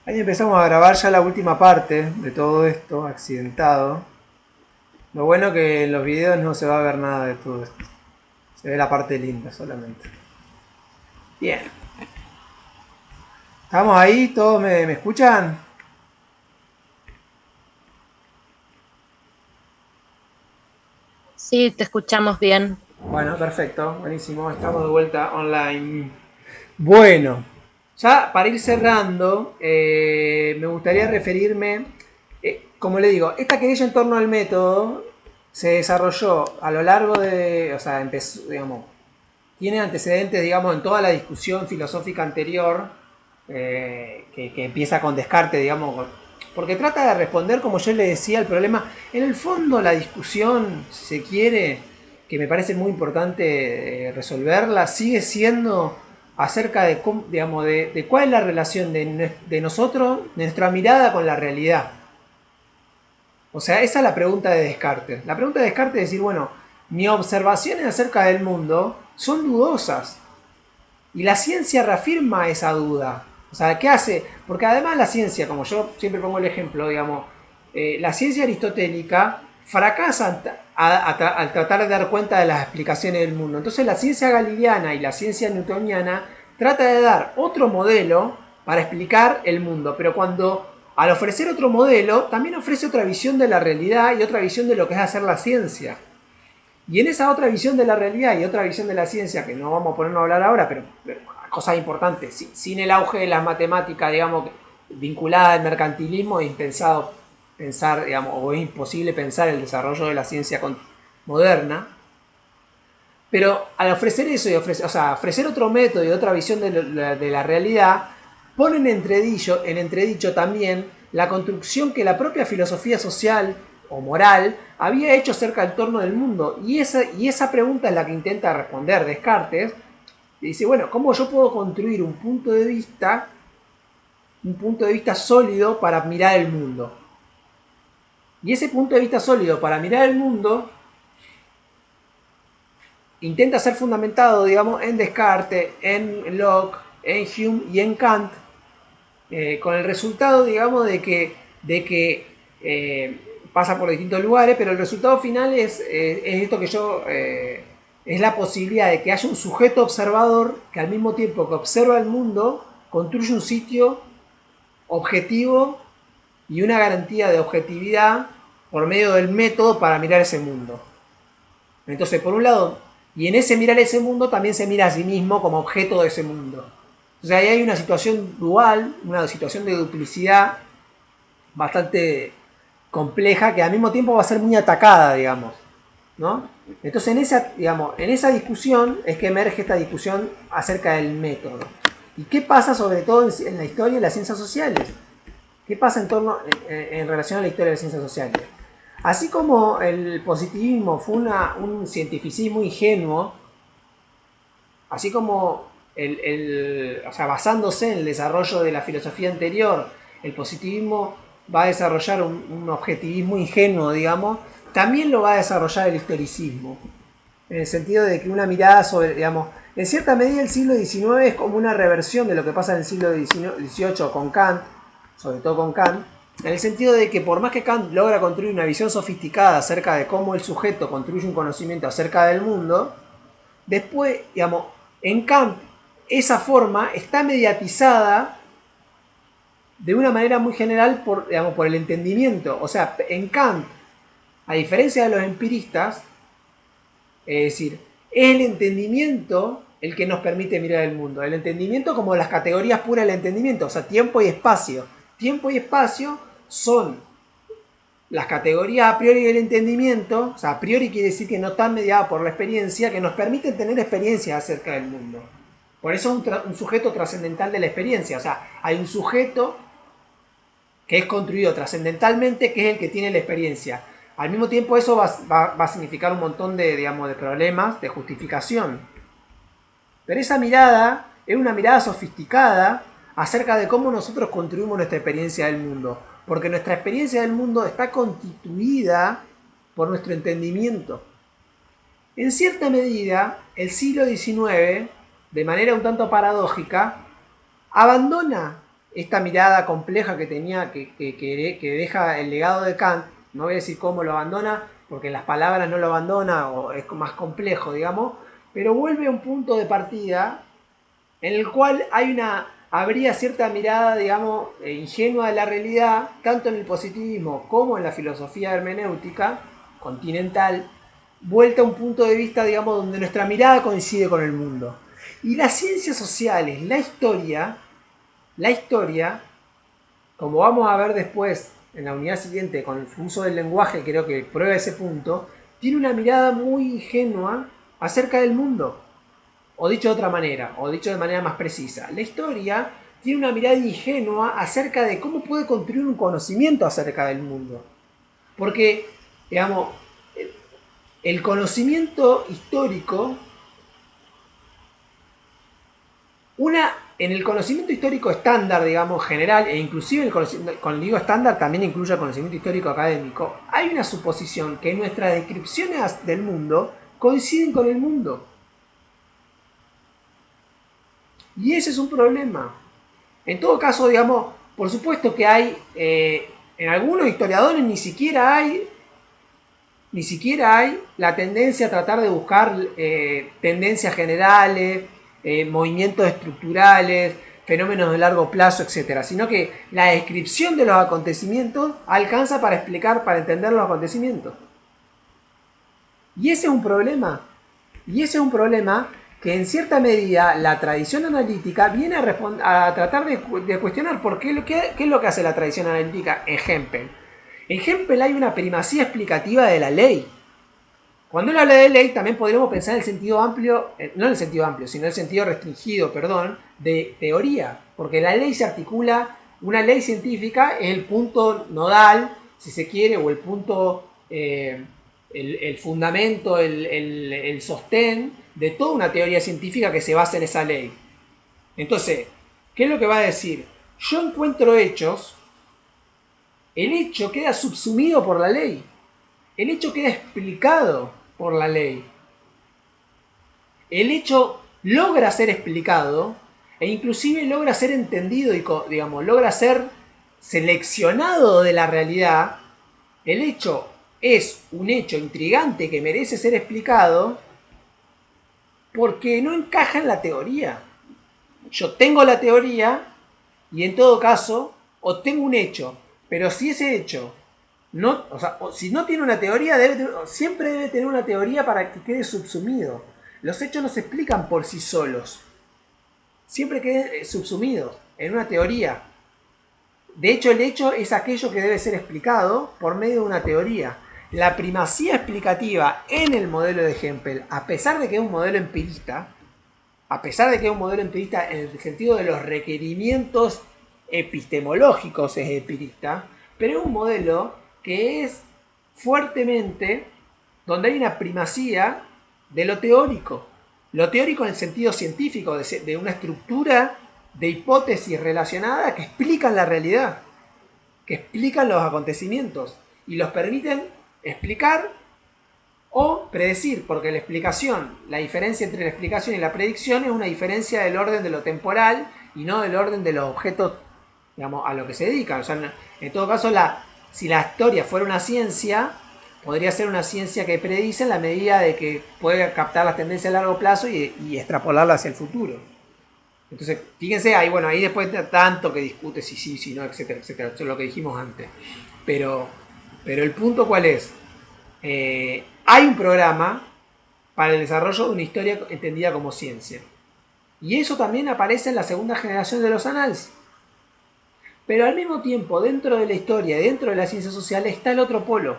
Ahí empezamos a grabar ya la última parte de todo esto, accidentado. Lo bueno que en los videos no se va a ver nada de todo esto. Se ve la parte linda solamente. Bien. ¿Estamos ahí? ¿Todos me escuchan? Sí, te escuchamos bien. Bueno, perfecto. Buenísimo. Estamos de vuelta online. Bueno, ya para ir cerrando, me gustaría referirme, como le digo, esta querella en torno al método se desarrolló a lo largo de, o sea, empezó, digamos, tiene antecedentes, digamos, en toda la discusión filosófica anterior, que empieza con Descartes, digamos, porque trata de responder, como yo le decía, el problema. En el fondo, la discusión, si se quiere, que me parece muy importante resolverla, sigue siendo acerca de, digamos, de cuál es la relación de nosotros, de nuestra mirada con la realidad. O sea, esa es la pregunta de Descartes. La pregunta de Descartes es decir, bueno, mis observaciones acerca del mundo son dudosas. Y la ciencia reafirma esa duda. O sea, ¿qué hace? Porque además la ciencia, como yo siempre pongo el ejemplo, digamos, la ciencia aristotélica fracasa al tratar de dar cuenta de las explicaciones del mundo. Entonces la ciencia galileana y la ciencia newtoniana trata de dar otro modelo para explicar el mundo. Pero cuando al ofrecer otro modelo, también ofrece otra visión de la realidad y otra visión de lo que es hacer la ciencia. Y en esa otra visión de la realidad y otra visión de la ciencia, que no vamos a ponernos a hablar ahora, pero cosas importantes, sin el auge de las matemáticas, digamos, vinculada al mercantilismo, es impensado pensar, digamos, o es imposible pensar el desarrollo de la ciencia moderna. Pero al ofrecer eso y ofrecer, o sea, ofrecer otro método y otra visión de la realidad, pone en entredicho también la construcción que la propia filosofía social o moral había hecho acerca del torno del mundo. Y esa pregunta es la que intenta responder Descartes. Y dice, bueno, ¿cómo yo puedo construir un punto de vista sólido para mirar el mundo? Y ese punto de vista sólido para mirar el mundo intenta ser fundamentado, digamos, en Descartes, en Locke, en Hume y en Kant, con el resultado, digamos, de que pasa por distintos lugares, pero el resultado final es esto que yo, es la posibilidad de que haya un sujeto observador que al mismo tiempo que observa el mundo, construye un sitio objetivo y una garantía de objetividad por medio del método para mirar ese mundo. Entonces, por un lado, y en ese mirar ese mundo también se mira a sí mismo como objeto de ese mundo. O sea, ahí hay una situación dual, una situación de duplicidad bastante compleja que al mismo tiempo va a ser muy atacada, digamos. ¿No? Entonces, en esa discusión es que emerge esta discusión acerca del método. ¿Y qué pasa sobre todo en la historia de las ciencias sociales? ¿Qué pasa en relación a la historia de las ciencias sociales? Así como el positivismo fue un cientificismo ingenuo, así como o sea, basándose en el desarrollo de la filosofía anterior, el positivismo va a desarrollar un objetivismo ingenuo, digamos, también lo va a desarrollar el historicismo, en el sentido de que una mirada sobre, digamos, en cierta medida el siglo XIX es como una reversión de lo que pasa en el siglo XVIII con Kant, sobre todo con Kant, en el sentido de que por más que Kant logra construir una visión sofisticada acerca de cómo el sujeto construye un conocimiento acerca del mundo, después, digamos, en Kant esa forma está mediatizada de una manera muy general por, digamos, por el entendimiento. O sea, en Kant, a diferencia de los empiristas, es decir, es el entendimiento el que nos permite mirar el mundo. El entendimiento como las categorías puras del entendimiento, o sea, tiempo y espacio. Tiempo y espacio son las categorías a priori del entendimiento, o sea, a priori quiere decir que no están mediadas por la experiencia, que nos permiten tener experiencias acerca del mundo. Por eso es un sujeto trascendental de la experiencia, o sea, hay un sujeto que es construido trascendentalmente, que es el que tiene la experiencia. Al mismo tiempo eso va a significar un montón de, digamos, de problemas, de justificación. Pero esa mirada es una mirada sofisticada acerca de cómo nosotros construimos nuestra experiencia del mundo. Porque nuestra experiencia del mundo está constituida por nuestro entendimiento. En cierta medida, el siglo XIX, de manera un tanto paradójica, abandona esta mirada compleja que tenía, que deja el legado de Kant, no voy a decir cómo lo abandona, porque en las palabras no lo abandona, o es más complejo, digamos, pero vuelve a un punto de partida en el cual habría cierta mirada, digamos, ingenua de la realidad, tanto en el positivismo como en la filosofía hermenéutica continental, vuelta a un punto de vista, digamos, donde nuestra mirada coincide con el mundo. Y las ciencias sociales, la historia, como vamos a ver después en la unidad siguiente con el uso del lenguaje, creo que prueba ese punto, tiene una mirada muy ingenua acerca del mundo. O dicho de otra manera, o dicho de manera más precisa, la historia tiene una mirada ingenua acerca de cómo puede construir un conocimiento acerca del mundo. Porque, digamos, el conocimiento histórico, en el conocimiento histórico estándar, digamos, general, e inclusive cuando digo estándar también incluye el conocimiento histórico académico, hay una suposición que nuestras descripciones del mundo coinciden con el mundo. Y ese es un problema. En todo caso, digamos, por supuesto que hay, en algunos historiadores ni siquiera hay la tendencia a tratar de buscar tendencias generales, movimientos estructurales, fenómenos de largo plazo, etcétera, sino que la descripción de los acontecimientos alcanza para explicar, para entender los acontecimientos. Y ese es un problema. Y ese es un problema que en cierta medida la tradición analítica viene a tratar de cuestionar por qué es lo que hace la tradición analítica en Hempel. En Hempel hay una primacía explicativa de la ley. Cuando uno habla de ley también podríamos pensar en el sentido amplio, no en el sentido amplio, sino en el sentido restringido, perdón, de teoría. Porque la ley se articula, una ley científica es el punto nodal, si se quiere, o el punto, el fundamento, el sostén de toda una teoría científica que se basa en esa ley. Entonces, ¿qué es lo que va a decir? Yo encuentro hechos, el hecho queda subsumido por la ley, el hecho queda explicado por la ley, el hecho logra ser explicado e inclusive logra ser entendido y, digamos, logra ser seleccionado de la realidad. El hecho es un hecho intrigante que merece ser explicado porque no encaja en la teoría. Yo tengo la teoría y en todo caso obtengo un hecho, pero si ese hecho no, o sea, si no tiene una teoría, siempre debe tener una teoría para que quede subsumido. Los hechos no se explican por sí solos, siempre queden subsumidos en una teoría. De hecho, el hecho es aquello que debe ser explicado por medio de una teoría. La primacía explicativa en el modelo de Hempel, a pesar de que es un modelo empirista, en el sentido de los requerimientos epistemológicos es empirista, pero es un modelo que es fuertemente, donde hay una primacía de lo teórico. Lo teórico en el sentido científico, de una estructura de hipótesis relacionadas que explican la realidad, que explican los acontecimientos y los permiten explicar o predecir, porque la explicación, la diferencia entre la explicación y la predicción es una diferencia del orden de lo temporal y no del orden de los objetos, digamos, a lo que se dedican. O sea, en todo caso, si la historia fuera una ciencia, podría ser una ciencia que predice en la medida de que puede captar las tendencias a largo plazo y extrapolarlas hacia el futuro. Entonces, fíjense, ahí después de tanto que discute si sí, si no, etcétera, etcétera. Eso es lo que dijimos antes. Pero el punto, ¿cuál es? Hay un programa para el desarrollo de una historia entendida como ciencia. Y eso también aparece en la segunda generación de los annals. Pero al mismo tiempo, dentro de la historia, dentro de la ciencia social, está el otro polo.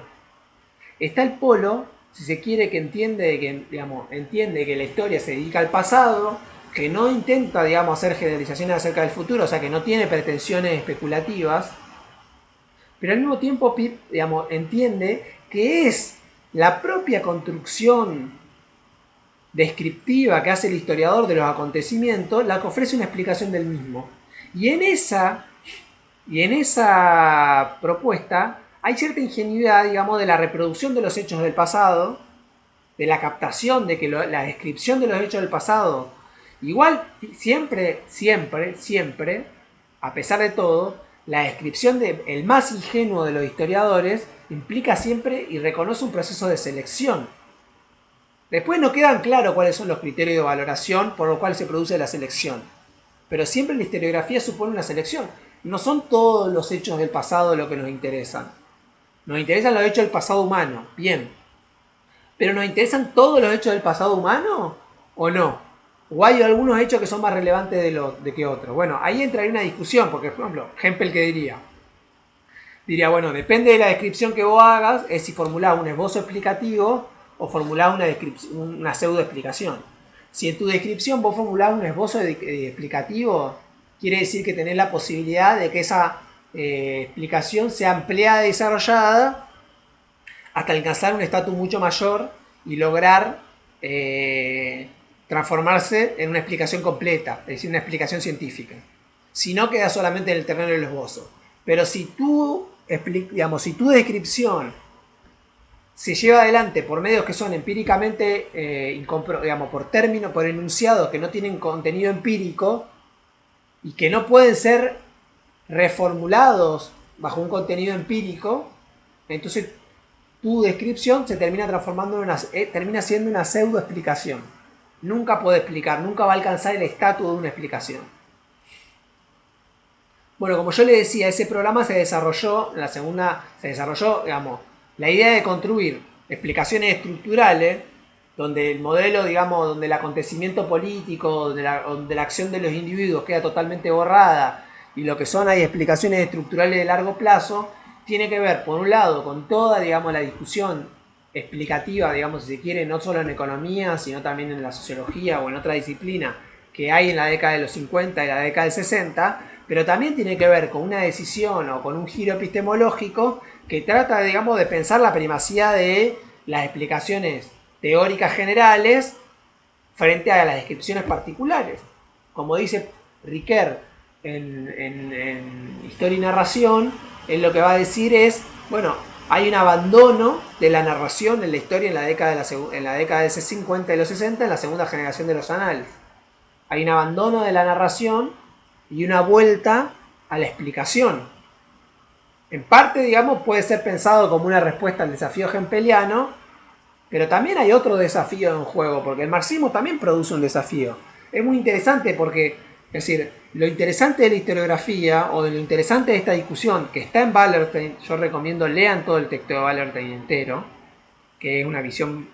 Está el polo, si se quiere, que entiende que la historia se dedica al pasado, que no intenta, digamos, hacer generalizaciones acerca del futuro, o sea, que no tiene pretensiones especulativas, pero al mismo tiempo, digamos, entiende que es la propia construcción descriptiva que hace el historiador de los acontecimientos la que ofrece una explicación del mismo. Y en esa propuesta hay cierta ingenuidad, digamos, de la reproducción de los hechos del pasado, de la captación de que la descripción de los hechos del pasado, igual siempre, a pesar de todo, la descripción del más ingenuo de los historiadores implica siempre y reconoce un proceso de selección. Después no quedan claros cuáles son los criterios de valoración por los cuales se produce la selección. Pero siempre la historiografía supone una selección. No son todos los hechos del pasado lo que nos interesan. Nos interesan los hechos del pasado humano, bien. Pero ¿nos interesan todos los hechos del pasado humano o no? ¿O hay algunos hechos que son más relevantes de que otros? Bueno, ahí entraría una discusión, porque por ejemplo, Hempel que diría, bueno, depende de la descripción que vos hagas, es si formulás un esbozo explicativo o formulás una pseudo explicación. Si en tu descripción vos formulás un esbozo explicativo, quiere decir que tenés la posibilidad de que esa explicación sea ampliada y desarrollada hasta alcanzar un estatus mucho mayor y lograr transformarse en una explicación completa, es decir, una explicación científica. Si no, queda solamente en el terreno del esbozo. Pero si si tu descripción se lleva adelante por medios que son empíricamente, por términos, por enunciados que no tienen contenido empírico y que no pueden ser reformulados bajo un contenido empírico, entonces tu descripción se termina transformando termina siendo una pseudo explicación. Nunca puede explicar, nunca va a alcanzar el estatus de una explicación. Bueno, como yo le decía, ese programa se desarrolló, la idea de construir explicaciones estructurales, donde el modelo, donde el acontecimiento político, donde la acción de los individuos queda totalmente borrada, y lo que son hay explicaciones estructurales de largo plazo, tiene que ver, por un lado, con toda, la discusión explicativa, si se quiere, no solo en economía, sino también en la sociología o en otra disciplina que hay en la década de los 50 y la década del 60, pero también tiene que ver con una decisión o con un giro epistemológico que trata, de pensar la primacía de las explicaciones teóricas generales frente a las descripciones particulares. Como dice Riquet en Historia y Narración, él lo que va a decir es, bueno, hay un abandono de la narración en la historia en la década de 50 y los 60, en la segunda generación de los anales. Hay un abandono de la narración y una vuelta a la explicación. En parte, puede ser pensado como una respuesta al desafío hempeliano, pero también hay otro desafío en juego, porque el marxismo también produce un desafío. Es muy interesante porque, es decir, lo interesante de la historiografía o de lo interesante de esta discusión que está en Wallerstein, yo recomiendo lean todo el texto de Wallerstein entero, que es una visión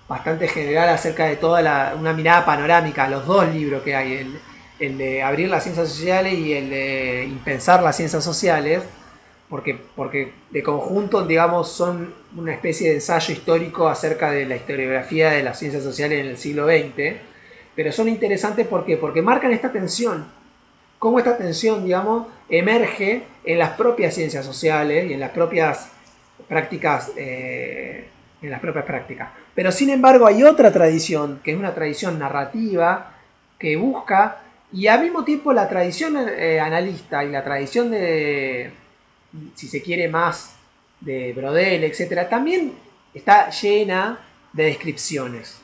bastante general acerca de una mirada panorámica, los dos libros que hay, el de Abrir las Ciencias Sociales y el de Impensar las Ciencias Sociales, porque de conjunto, son una especie de ensayo histórico acerca de la historiografía de las ciencias sociales en el siglo XX, pero son interesantes porque marcan esta tensión, cómo esta tensión, emerge en las propias ciencias sociales y en las propias prácticas, Pero sin embargo hay otra tradición, que es una tradición narrativa, que busca, y al mismo tiempo la tradición analista y la tradición de, si se quiere más, de Brodel, etcétera, también está llena de descripciones.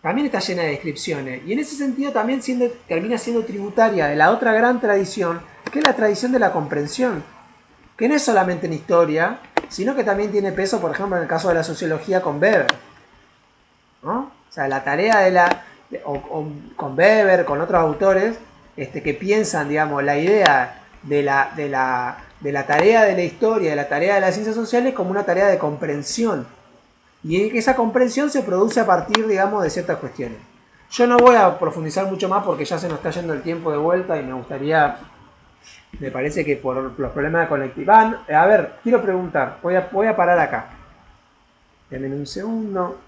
También está llena de descripciones. Y en ese sentido también termina siendo tributaria de la otra gran tradición, que es la tradición de la comprensión. Que no es solamente en historia, sino que también tiene peso, por ejemplo, en el caso de la sociología con Weber. ¿No? O sea, la tarea con Weber, con otros autores, que piensan, la idea de la tarea de la historia, de la tarea de las ciencias sociales como una tarea de comprensión. Y esa comprensión se produce a partir, de ciertas cuestiones. Yo no voy a profundizar mucho más porque ya se nos está yendo el tiempo de vuelta y me parece que por los problemas de conectividad. A ver, quiero preguntar, voy a parar acá. Denme un segundo.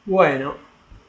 Bueno,